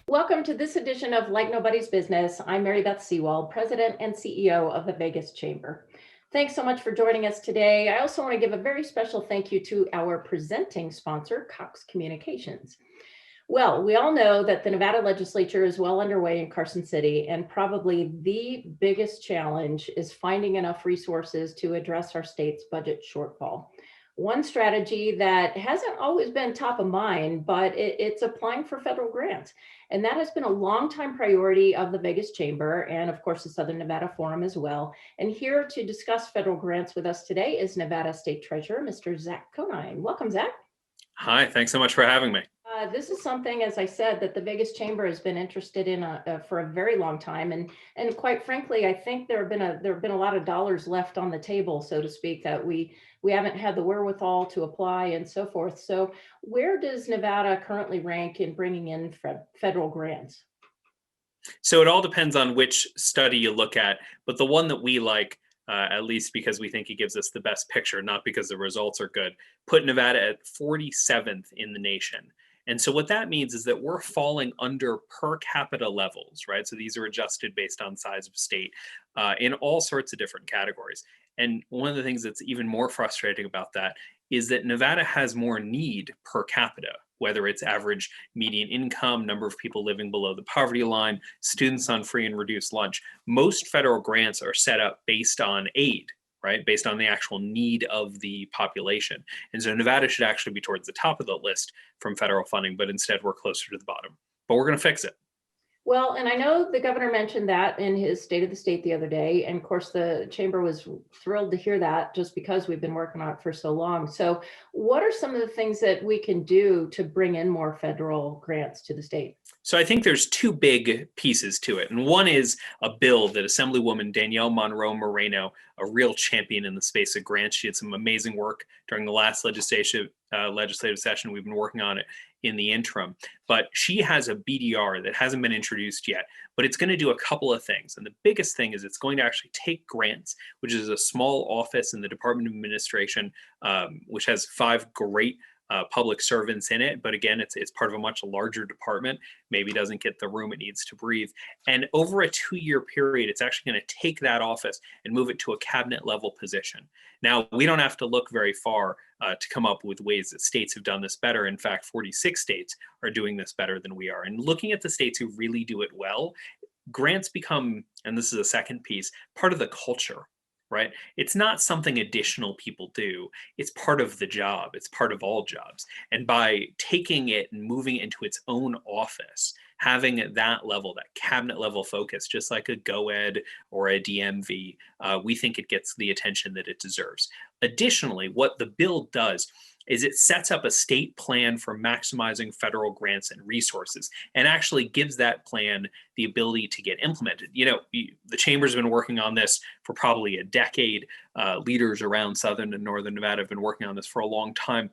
Welcome to this edition of Like Nobody's Business. I'm Mary Beth Sewald, President and CEO of the Vegas Chamber. Thanks so much for joining us today. I also want to give a very special thank you to our presenting sponsor, Cox Communications. Well, we all know that the Nevada Legislature is well underway in Carson City, and probably the biggest challenge is finding enough resources to address our state's budget shortfall. One strategy that hasn't always been top of mind, but it's applying for federal grants. And that has been a longtime priority of the Vegas Chamber and, of course, the Southern Nevada Forum as well. And here to discuss federal grants with us today is Nevada State Treasurer, Mr. Zach Conine. Welcome, Zach. Hi, thanks so much for having me. This is something, as I said, that the Vegas Chamber has been interested in for a very long time, and quite frankly, I think there have been a lot of dollars left on the table, so to speak, that we haven't had the wherewithal to apply and so forth. So, where does Nevada currently rank in bringing in federal grants? So it all depends on which study you look at, but the one that we like, at least because we think it gives us the best picture, not because the results are good, put Nevada at 47th in the nation. And so what that means is that we're falling under per capita levels, right? So these are adjusted based on size of state in all sorts of different categories. And one of the things that's even more frustrating about that is that Nevada has more need per capita, whether it's average median income, number of people living below the poverty line, students on free and reduced lunch. Most federal grants are set up based on aid, right? Based on the actual need of the population. And so Nevada should actually be towards the top of the list from federal funding, but instead we're closer to the bottom. But we're going to fix it. Well, and I know the governor mentioned that in his State of the State the other day. And of course, the chamber was thrilled to hear that just because we've been working on it for so long. So, what are some of the things that we can do to bring in more federal grants to the state? So I think there's two big pieces to it. And one is a bill that Assemblywoman Danielle Monroe Moreno, a real champion in the space of grants. She had some amazing work during the last legislative session. We've been working on it in the interim. But she has a BDR that hasn't been introduced yet, but it's going to do a couple of things. And the biggest thing is it's going to actually take grants, which is a small office in the Department of Administration, which has 5 great public servants in it, but again, it's part of a much larger department. Maybe doesn't get the room it needs to breathe. And over a 2-year period, it's actually going to take that office and move it to a cabinet level position. Now, we don't have to look very far to come up with ways that states have done this better. In fact, 46 states are doing this better than we are. And looking at the states who really do it well, grants become, and this is a second piece, part of the culture. Right? It's not something additional people do. It's part of the job. It's part of all jobs. And by taking it and moving it into its own office, having that level, that cabinet level focus, just like a GoEd or a DMV, we think it gets the attention that it deserves. Additionally, what the bill does is it sets up a state plan for maximizing federal grants and resources and actually gives that plan the ability to get implemented. You know, the chamber's been working on this for probably a decade. Leaders around Southern and Northern Nevada have been working on this for a long time.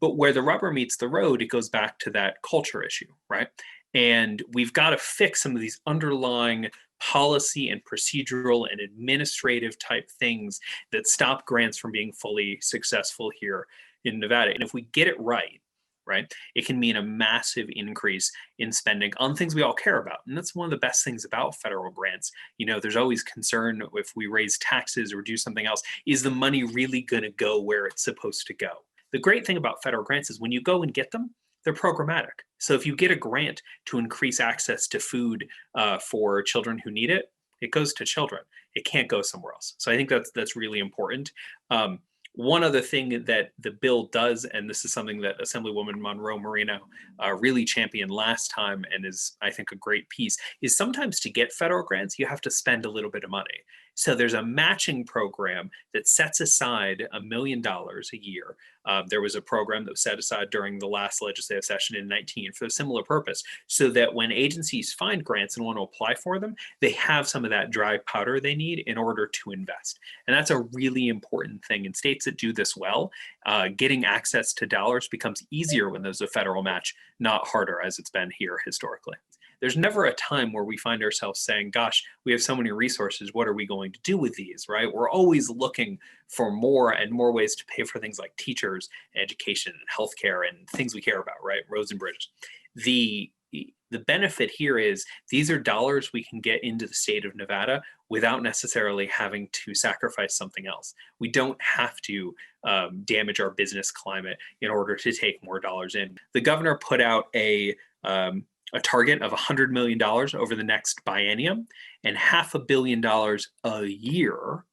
But where the rubber meets the road, it goes back to that culture issue, right? And we've got to fix some of these underlying policy and procedural and administrative type things that stop grants from being fully successful here in Nevada. And if we get it right, it can mean a massive increase in spending on things we all care about. And that's one of the best things about federal grants. You know, there's always concern if we raise taxes or do something else, is the money really going to go where it's supposed to go? The great thing about federal grants is when you go and get them, they're programmatic. So if you get a grant to increase access to food for children who need it, it goes to children. It can't go somewhere else. So I think that's really important. One other thing that the bill does, and this is something that Assemblywoman Monroe Moreno really championed last time and is, I think, a great piece, is sometimes to get federal grants, you have to spend a little bit of money. So there's a matching program that sets aside $1 million a year. There was a program that was set aside during the last legislative session in 19 for a similar purpose, so that when agencies find grants and want to apply for them, they have some of that dry powder they need in order to invest. And that's a really important thing. In states that do this well, getting access to dollars becomes easier when there's a federal match, not harder as it's been here historically. There's never a time where we find ourselves saying, gosh, we have so many resources, what are we going to do with these, right? We're always looking for more and more ways to pay for things like teachers, education, and healthcare, and things we care about, right? Roads and bridges. The benefit here is these are dollars we can get into the state of Nevada without necessarily having to sacrifice something else. We don't have to damage our business climate in order to take more dollars in. The governor put out a target of $100 million over the next biennium and $500 million a year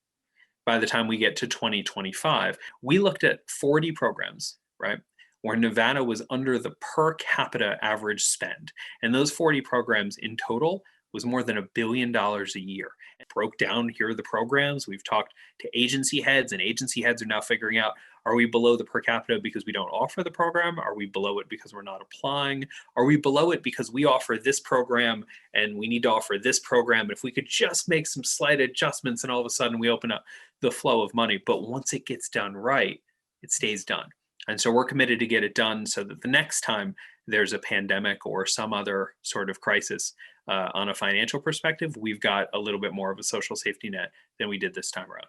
by the time we get to 2025. We looked at 40 programs, right, where Nevada was under the per capita average spend. And those 40 programs in total was more than $1 billion a year. It broke down, here are the programs. We've talked to agency heads, and agency heads are now figuring out, are we below the per capita because we don't offer the program? Are we below it because we're not applying? Are we below it because we offer this program and we need to offer this program? If we could just make some slight adjustments, and all of a sudden we open up the flow of money. But once it gets done right, it stays done. And so we're committed to get it done so that the next time there's a pandemic or some other sort of crisis on a financial perspective, we've got a little bit more of a social safety net than we did this time around.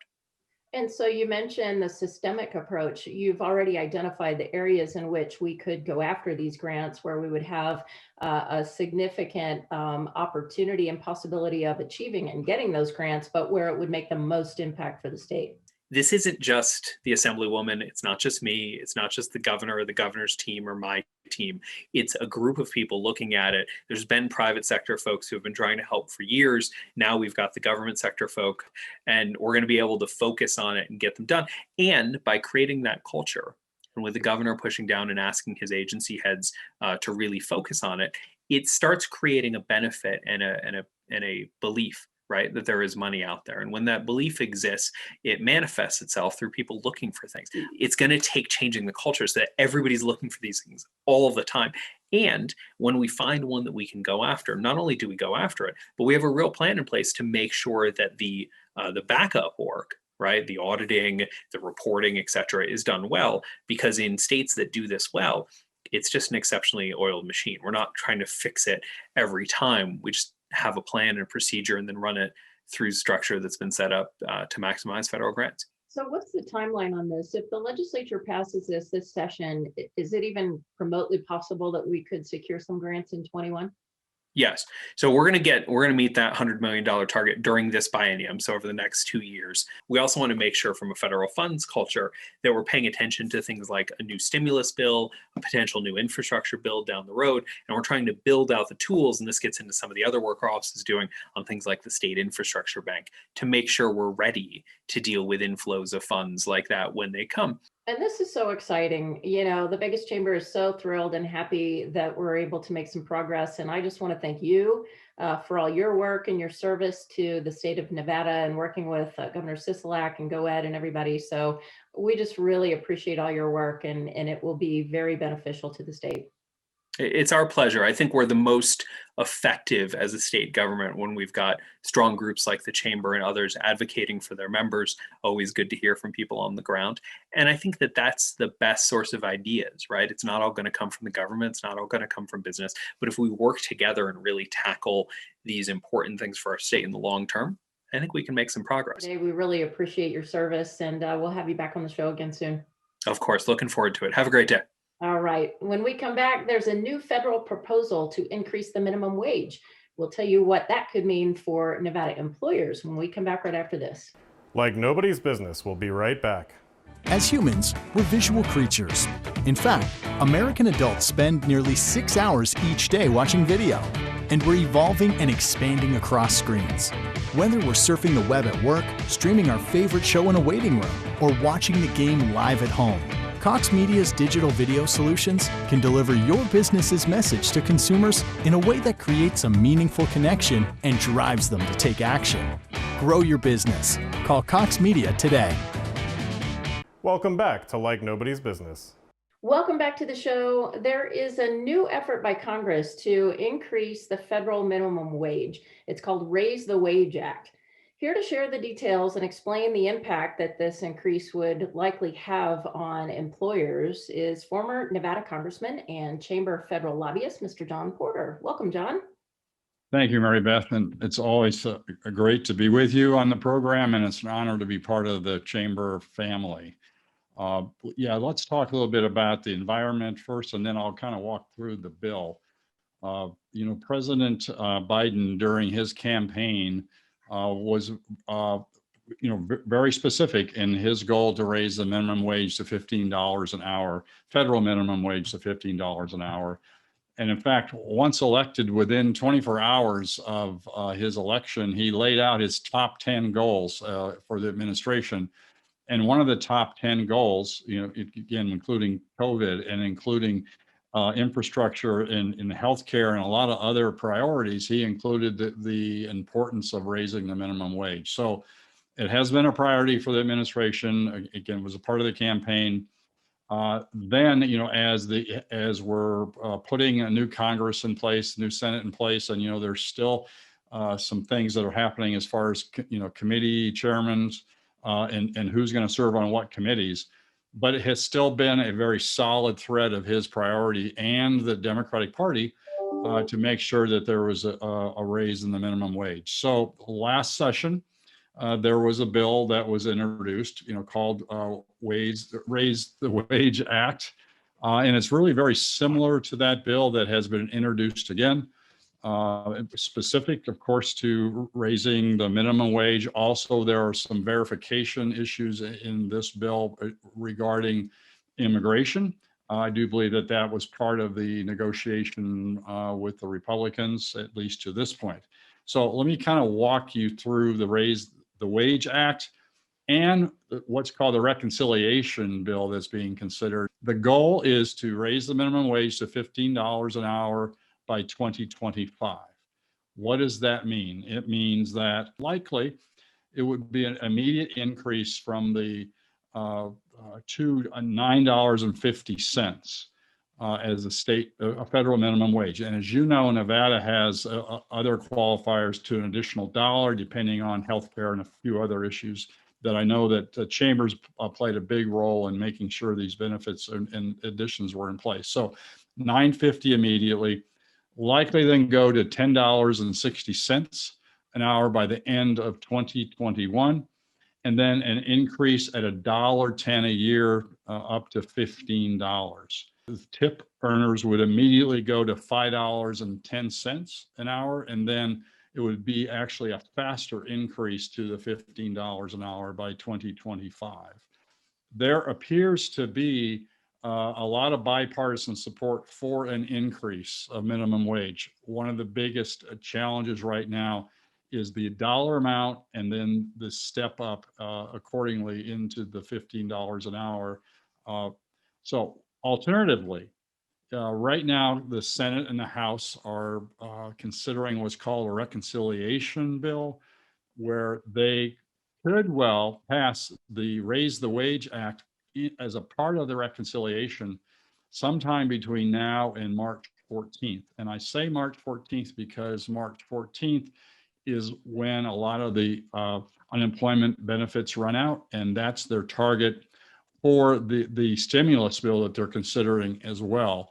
And so you mentioned the systemic approach. You've already identified the areas in which we could go after these grants, where we would have a significant opportunity and possibility of achieving and getting those grants, but where it would make the most impact for the state. This isn't just the Assemblywoman. It's not just me. It's not just the governor or the governor's team or my team. It's a group of people looking at it. There's been private sector folks who have been trying to help for years. Now we've got the government sector folk, and we're going to be able to focus on it and get them done. And by creating that culture, and with the governor pushing down and asking his agency heads to really focus on it, it starts creating a benefit and a belief, right, that there is money out there. And when that belief exists, it manifests itself through people looking for things. It's going to take changing the culture so that everybody's looking for these things all the time. And when we find one that we can go after, not only do we go after it, but we have a real plan in place to make sure that the backup work, right, the auditing, the reporting, et cetera, is done well. Because in states that do this well, it's just an exceptionally oiled machine. We're not trying to fix it every time. We just have a plan and a procedure and then run it through structure that's been set up to maximize federal grants. So what's the timeline on this? If the legislature passes this session, is it even remotely possible that we could secure some grants in 21? Yes. So we're going to meet that $100 million target during this biennium. So over the next 2 years, we also want to make sure from a federal funds culture that we're paying attention to things like a new stimulus bill, a potential new infrastructure bill down the road. And we're trying to build out the tools. And this gets into some of the other work our office is doing on things like the state infrastructure bank to make sure we're ready to deal with inflows of funds like that when they come. And this is so exciting. You know, the Vegas Chamber is so thrilled and happy that we're able to make some progress. And I just want to thank you for all your work and your service to the state of Nevada and working with Governor Sisolak and GoEd and everybody. So we just really appreciate all your work, and it will be very beneficial to the state. It's our pleasure. I think we're the most effective as a state government when we've got strong groups like the Chamber and others advocating for their members. Always good to hear from people on the ground. And I think that that's the best source of ideas, right? It's not all going to come from the government. It's not all going to come from business. But if we work together and really tackle these important things for our state in the long term, I think we can make some progress. Today, we really appreciate your service, and we'll have you back on the show again soon. Of course. Looking forward to it. Have a great day. All right. When we come back, there's a new federal proposal to increase the minimum wage. We'll tell you what that could mean for Nevada employers when we come back right after this. Like Nobody's Business. We'll be right back. As humans, we're visual creatures. In fact, American adults spend nearly 6 hours each day watching video, and we're evolving and expanding across screens. Whether we're surfing the web at work, streaming our favorite show in a waiting room, or watching the game live at home, Cox Media's digital video solutions can deliver your business's message to consumers in a way that creates a meaningful connection and drives them to take action. Grow your business. Call Cox Media today. Welcome back to Like Nobody's Business. Welcome back to the show. There is a new effort by Congress to increase the federal minimum wage. It's called Raise the Wage Act. Here to share the details and explain the impact that this increase would likely have on employers is former Nevada Congressman and Chamber federal lobbyist, Mr. John Porter. Welcome, John. Thank you, Mary Beth. And it's always great to be with you on the program, and it's an honor to be part of the Chamber family. Let's talk a little bit about the environment first, and then I'll kind of walk through the bill. President Biden during his campaign was very specific in his goal to raise the minimum wage to $15 an hour, federal minimum wage to $15 an hour. And in fact, once elected, within 24 hours of his election, he laid out his top 10 goals for the administration. And one of the top 10 goals, again, including COVID and including infrastructure in healthcare and a lot of other priorities, he included the importance of raising the minimum wage. So it has been a priority for the administration. Again, it was a part of the campaign. Then, as we're putting a new Congress in place, new Senate in place, and there's still some things that are happening as far as committee chairmen and who's going to serve on what committees. But it has still been a very solid thread of his priority and the Democratic Party to make sure that there was a raise in the minimum wage. So last session, there was a bill that was introduced, called Raise the Wage Act. And it's really very similar to that bill that has been introduced again, specific, of course, to raising the minimum wage. Also, there are some verification issues in this bill regarding immigration. I do believe that that was part of the negotiation with the Republicans, at least to this point. So let me kind of walk you through the Raise the Wage Act and what's called the reconciliation bill that's being considered. The goal is to raise the minimum wage to $15 an hour by 2025. What does that mean? It means that likely it would be an immediate increase from the to $9.50 as a federal minimum wage. And as you know, Nevada has other qualifiers to an additional dollar, depending on healthcare and a few other issues that I know that the chambers played a big role in making sure these benefits and additions were in place. So $9.50 immediately, likely then go to $10.60 an hour by the end of 2021. And then an increase at $1.10 a year up to $15. The tip earners would immediately go to $5.10 an hour, and then it would be actually a faster increase to the $15 an hour by 2025. There appears to be a lot of bipartisan support for an increase of minimum wage. One of the biggest challenges right now is the dollar amount and then the step up accordingly into the $15 an hour. So alternatively, right now, the Senate and the House are considering what's called a reconciliation bill, where they could well pass the Raise the Wage Act as a part of the reconciliation sometime between now and March 14th. And I say March 14th because March 14th is when a lot of the unemployment benefits run out, and that's their target for the stimulus bill that they're considering as well.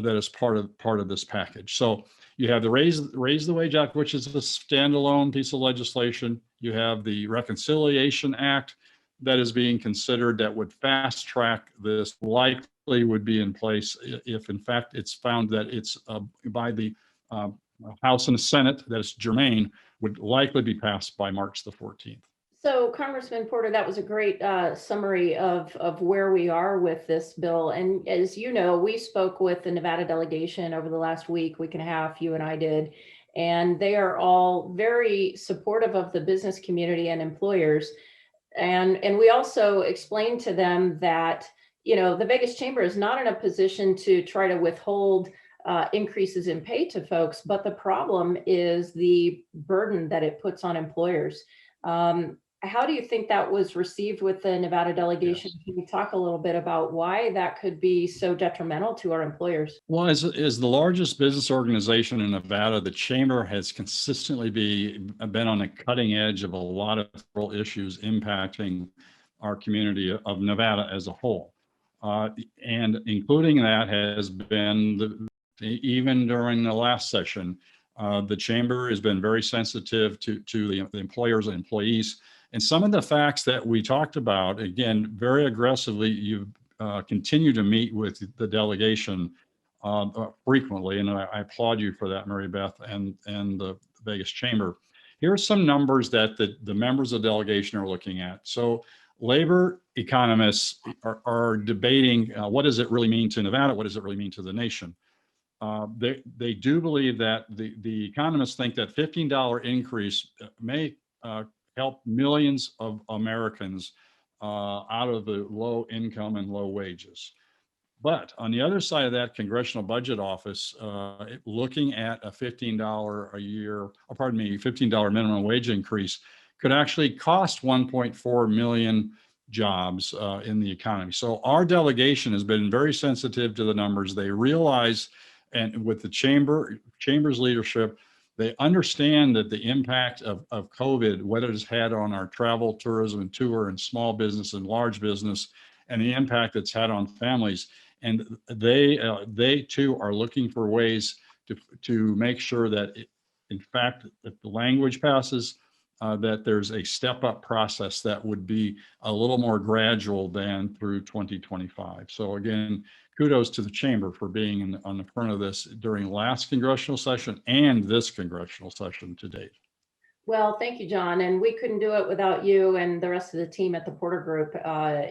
That is part of this package. So you have the Raise the Wage Act, which is a standalone piece of legislation. You have the Reconciliation Act that is being considered that would fast track this, likely would be in place if in fact it's found that it's by the House and the Senate, that is germane, would likely be passed by March the 14th. So Congressman Porter, that was a great summary of where we are with this bill. And as you know, we spoke with the Nevada delegation over the last week and a half, you and I did, and they are all very supportive of the business community and employers. And we also explained to them that, the Vegas Chamber is not in a position to try to withhold increases in pay to folks, but the problem is the burden that it puts on employers. How do you think that was received with the Nevada delegation? Yes. Can you talk a little bit about why that could be so detrimental to our employers? Well, as the largest business organization in Nevada, the Chamber has consistently been on the cutting edge of a lot of federal issues impacting our community of Nevada as a whole. And including that has been, even during the last session, the Chamber has been very sensitive to the employers and employees. And some of the facts that we talked about, again, very aggressively, you continue to meet with the delegation frequently, and I applaud you for that, Mary Beth, and the Vegas Chamber. Here are some numbers that the members of the delegation are looking at. So labor economists are debating what does it really mean to Nevada? What does it really mean to the nation? They do believe that the economists think that $15 increase may help millions of Americans out of the low income and low wages. But on the other side of that, Congressional Budget Office, looking at a $15 a year, $15 minimum wage increase could actually cost 1.4 million jobs in the economy. So our delegation has been very sensitive to the numbers. They realize, and with the chamber's leadership, they understand that the impact of COVID, what it has had on our travel, tourism, and tour, and small business and large business, and the impact it's had on families. And they too are looking for ways to make sure that, in fact, if the language passes, that there's a step-up process that would be a little more gradual than through 2025. So again, kudos to the chamber for being on the front of this during last congressional session and this congressional session to date. Well, thank you, John. And we couldn't do it without you and the rest of the team at the Porter Group.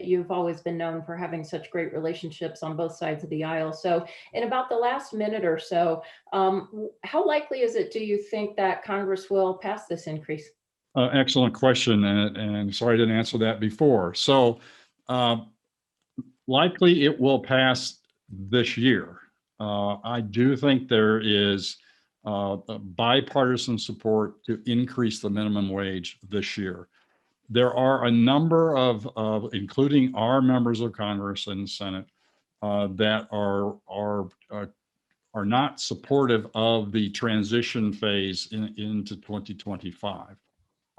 You've always been known for having such great relationships on both sides of the aisle. So in about the last minute or so, how likely is it, do you think, that Congress will pass this increase? Excellent question. And sorry I didn't answer that before. So likely it will pass this year. I do think there is bipartisan support to increase the minimum wage this year. There are a number of including our members of Congress and Senate, that are not supportive of the transition phase into 2025.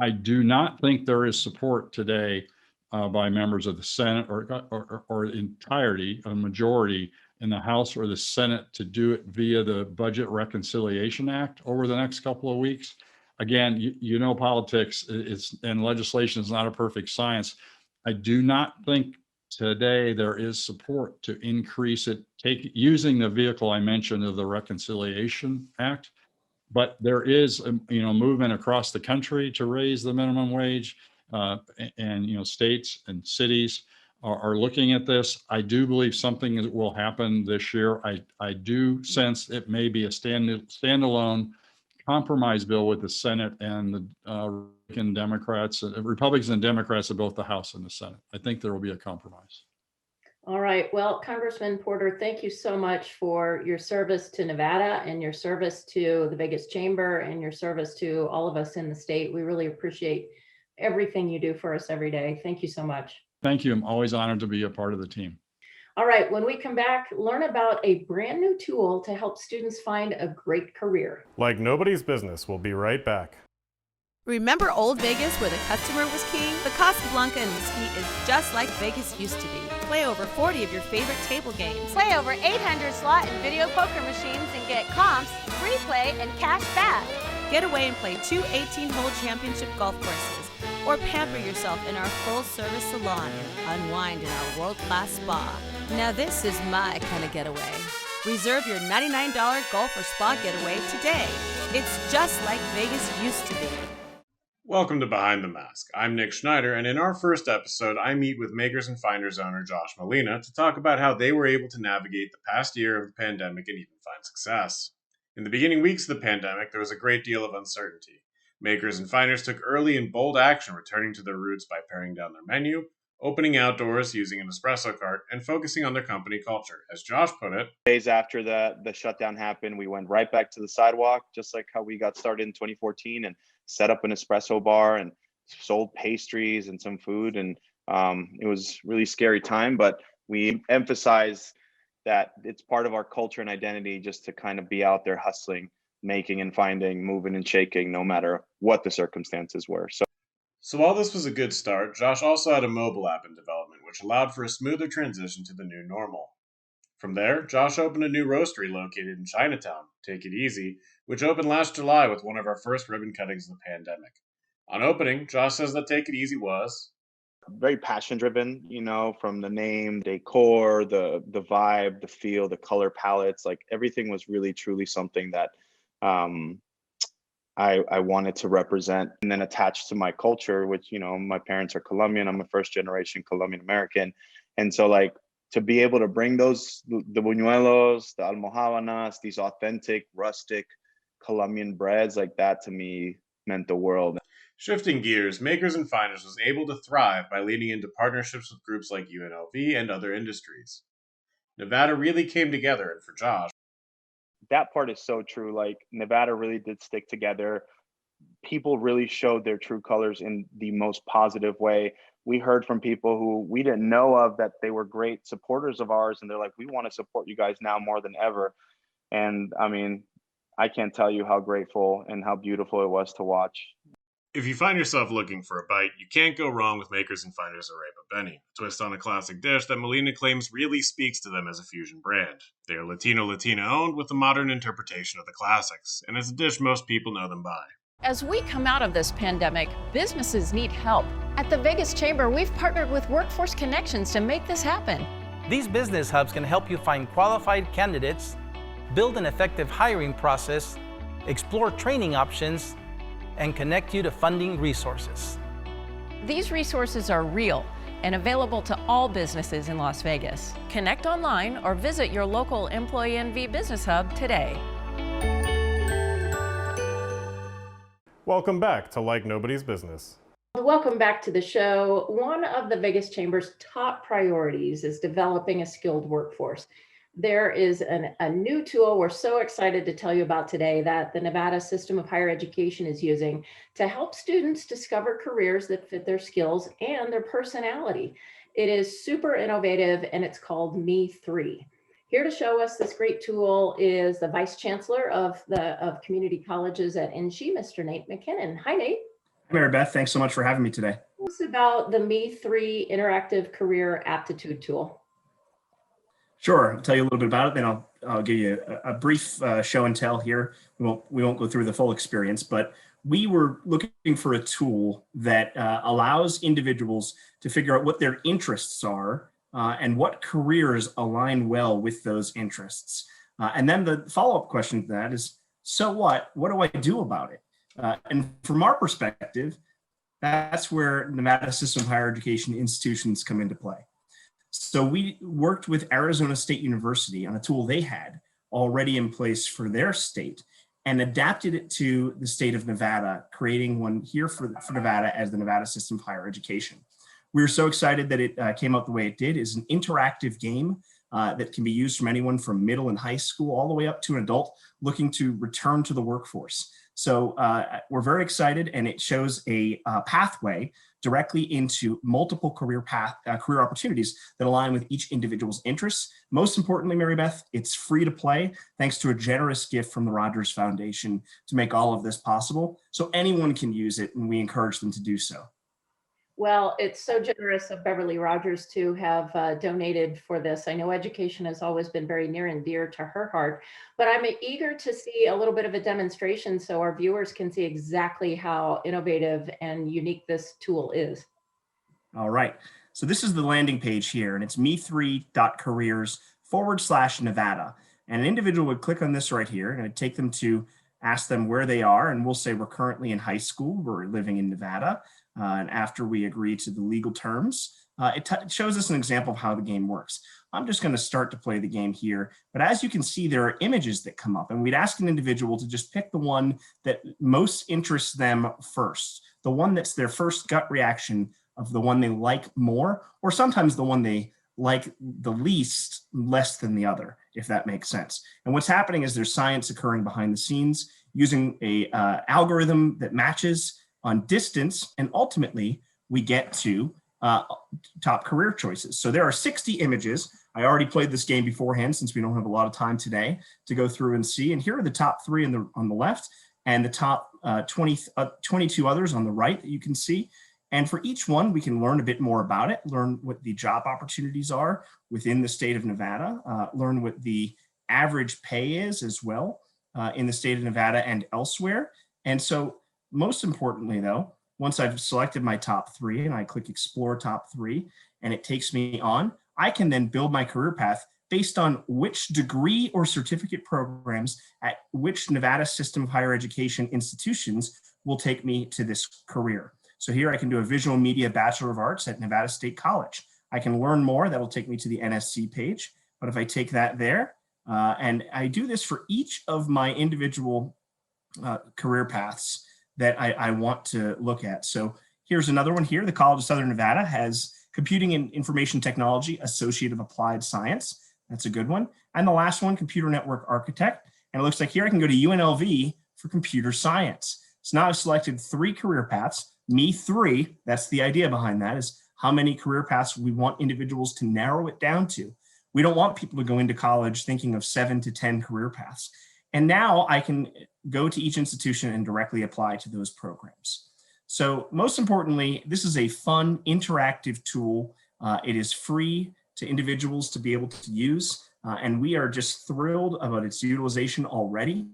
I do not think there is support today by members of the Senate or entirety, a majority in the House or the Senate to do it via the Budget Reconciliation Act over the next couple of weeks. Again, you know, politics and legislation is not a perfect science. I do not think today there is support to increase it, using the vehicle I mentioned of the Reconciliation Act. But there is, movement across the country to raise the minimum wage, and states and cities are looking at this. I do believe something will happen this year. I do sense it may be a standalone compromise bill with the Senate and the Republicans and Democrats of both the House and the Senate. I think there will be a compromise. All right. Well, Congressman Porter, thank you so much for your service to Nevada and your service to the Vegas Chamber and your service to all of us in the state. We really appreciate everything you do for us every day. Thank you so much. Thank you. I'm always honored to be a part of the team. All right. When we come back, learn about a brand new tool to help students find a great career. Like Nobody's Business. We'll be right back. Remember Old Vegas, where the customer was king? The Casablanca and Mesquite is just like Vegas used to be. Play over 40 of your favorite table games. Play over 800 slot and video poker machines and get comps, free play, and cash back. Get away and play 2 18-hole championship golf courses, or pamper yourself in our full-service salon and unwind in our world-class spa. Now this is my kind of getaway. Reserve your $99 golf or spa getaway today. It's just like Vegas used to be. Welcome to Behind the Mask. I'm Nick Schneider, and in our first episode, I meet with Makers and Finders owner Josh Molina to talk about how they were able to navigate the past year of the pandemic and even find success. In the beginning weeks of the pandemic, there was a great deal of uncertainty. Makers and Finders took early and bold action, returning to their roots by paring down their menu, opening outdoors using an espresso cart, and focusing on their company culture. As Josh put it, days after the shutdown happened, we went right back to the sidewalk, just like how we got started in 2014, and set up an espresso bar and sold pastries and some food. And it was really scary time, but we emphasize that it's part of our culture and identity just to kind of be out there hustling, making and finding, moving and shaking, no matter what the circumstances were. So while this was a good start, Josh also had a mobile app in development, which allowed for a smoother transition to the new normal. From there, Josh opened a new roastery located in Chinatown, Take It Easy, which opened last July with one of our first ribbon cuttings of the pandemic. On opening, Josh says that Take It Easy was Very passion driven, from the name, decor, the vibe, the feel, the color palettes, like everything was really truly something that I wanted to represent, and then attached to my culture, which, my parents are Colombian. I'm a first generation Colombian American. And so like to be able to bring those, the buñuelos, the almojábanas, these authentic, rustic Colombian breads, like that to me meant the world. Shifting gears, Makers and Finders was able to thrive by leaning into partnerships with groups like UNLV and other industries. Nevada really came together, and for Josh, that part is so true. Like Nevada really did stick together. People really showed their true colors in the most positive way. We heard from people who we didn't know of that they were great supporters of ours, and they're like, we want to support you guys now more than ever. And I mean, I can't tell you how grateful and how beautiful it was to watch. if you find yourself looking for a bite, you can't go wrong with Makers and Finders Arepa Benny, a twist on a classic dish that Molina claims really speaks to them as a fusion brand. They are Latina owned with a modern interpretation of the classics, and it's a dish most people know them by. As we come out of this pandemic, businesses need help. At the Vegas Chamber, we've partnered with Workforce Connections to make this happen. These business hubs can help you find qualified candidates, build an effective hiring process, explore training options, and connect you to funding resources. These resources are real and available to all businesses in Las Vegas. Connect online or visit your local Employee NV Business Hub today. Welcome back to Like Nobody's Business. Welcome back to the show. One of the Vegas Chamber's top priorities is developing a skilled workforce. There is a new tool we're so excited to tell you about today that the Nevada System of Higher Education is using to help students discover careers that fit their skills and their personality. It is super innovative and it's called Me3. Here to show us this great tool is the Vice Chancellor of Community Colleges at NG, Mr. Nate McKinnon. Hi, Nate. Hi, Mary Beth. Thanks so much for having me today. Tell us about the Me3 Interactive Career Aptitude Tool. Sure. I'll tell you a little bit about it, then I'll give you a brief show and tell here. We won't go through the full experience, but we were looking for a tool that allows individuals to figure out what their interests are and what careers align well with those interests. And then the follow-up question to that is, so what? What do I do about it? And from our perspective, that's where Nevada System of Higher Education institutions come into play. So we worked with Arizona State University on a tool they had already in place for their state and adapted it to the state of Nevada, creating one here for Nevada as the Nevada System of Higher Education. We were so excited that it came out the way it did. It's an interactive game that can be used from anyone from middle and high school all the way up to an adult looking to return to the workforce. So we're very excited, and it shows a pathway directly into multiple career opportunities that align with each individual's interests. Most importantly, Mary Beth, it's free to play thanks to a generous gift from the Rogers Foundation to make all of this possible. So anyone can use it, and we encourage them to do so. Well, it's so generous of Beverly Rogers to have donated for this. I know education has always been very near and dear to her heart, but I'm eager to see a little bit of a demonstration so our viewers can see exactly how innovative and unique this tool is. All right. So this is the landing page here, and it's me3.careers/Nevada. And an individual would click on this right here, and it'd take them to ask them where they are. And we'll say we're currently in high school. We're living in Nevada. And after we agree to the legal terms, it shows us an example of how the game works. I'm just going to start to play the game here. But as you can see, there are images that come up, and we'd ask an individual to just pick the one that most interests them first, the one that's their first gut reaction of the one they like more, or sometimes the one they like the least, less than the other, if that makes sense. And what's happening is there's science occurring behind the scenes using a algorithm that matches on distance, and ultimately we get to top career choices. So there are 60 images. I already played this game beforehand since we don't have a lot of time today to go through and see. And here are the top 3 on the left and the top 22 others on the right that you can see. And for each one, we can learn a bit more about it, learn what the job opportunities are within the state of Nevada, learn what the average pay is as well in the state of Nevada and elsewhere. And so most importantly, though, once I've selected my top 3 and I click Explore Top 3 and it takes me on, I can then build my career path based on which degree or certificate programs at which Nevada System of Higher Education institutions will take me to this career. So here I can do a Visual Media Bachelor of Arts at Nevada State College. I can learn more. That will take me to the NSC page. But if I take that there, and I do this for each of my individual career paths that I want to look at. So here's another one here. The College of Southern Nevada has Computing and Information Technology, Associate of Applied Science. That's a good one. And the last one, Computer Network Architect. And it looks like here I can go to UNLV for Computer Science. So now I've selected 3 career paths, me 3. That's the idea behind that, is how many career paths we want individuals to narrow it down to. We don't want people to go into college thinking of 7 to 10 career paths. And now I can go to each institution and directly apply to those programs. So most importantly, this is a fun, interactive tool. It is free to individuals to be able to use. And we are just thrilled about its utilization already.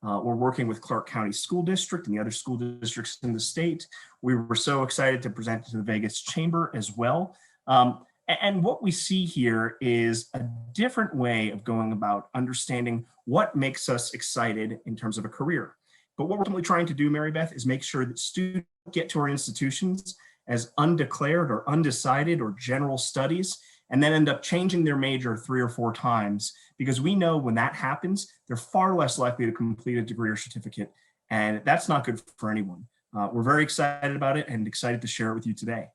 We're working with Clark County School District and the other school districts in the state. We were so excited to present it to the Vegas Chamber as well. And what we see here is a different way of going about understanding what makes us excited in terms of a career. But what we're ultimately trying to do, Mary Beth, is make sure that students get to our institutions as undeclared or undecided or general studies, and then end up changing their major 3 or 4 times, because we know when that happens, they're far less likely to complete a degree or certificate, and that's not good for anyone. We're very excited about it and excited to share it with you today.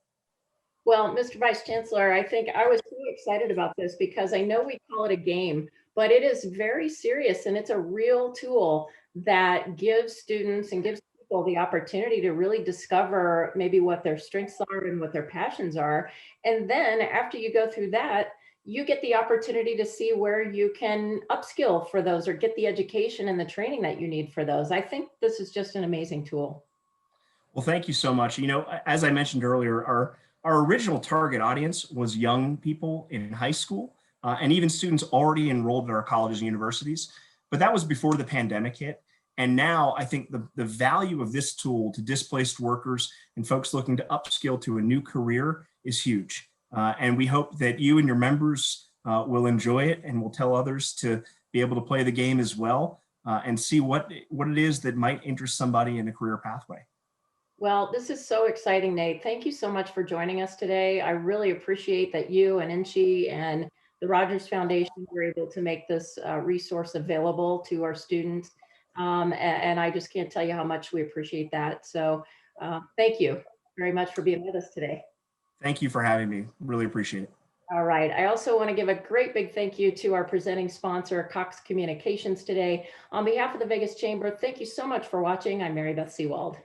Well, Mr. Vice Chancellor, I think I was so excited about this because I know we call it a game, but it is very serious and it's a real tool that gives students and gives people the opportunity to really discover maybe what their strengths are and what their passions are. And then after you go through that, you get the opportunity to see where you can upskill for those or get the education and the training that you need for those. I think this is just an amazing tool. Well, thank you so much. You know, as I mentioned earlier, our original target audience was young people in high school and even students already enrolled at our colleges and universities. But that was before the pandemic hit. And now I think the value of this tool to displaced workers and folks looking to upskill to a new career is huge. And we hope that you and your members will enjoy it and will tell others to be able to play the game as well and see what it is that might interest somebody in a career pathway. Well, this is so exciting, Nate. Thank you so much for joining us today. I really appreciate that you and INCHI and the Rogers Foundation were able to make this resource available to our students. And I just can't tell you how much we appreciate that. So thank you very much for being with us today. Thank you for having me. Really appreciate it. All right. I also want to give a great big thank you to our presenting sponsor, Cox Communications today. On behalf of the Vegas Chamber, thank you so much for watching. I'm Mary Beth Sewald.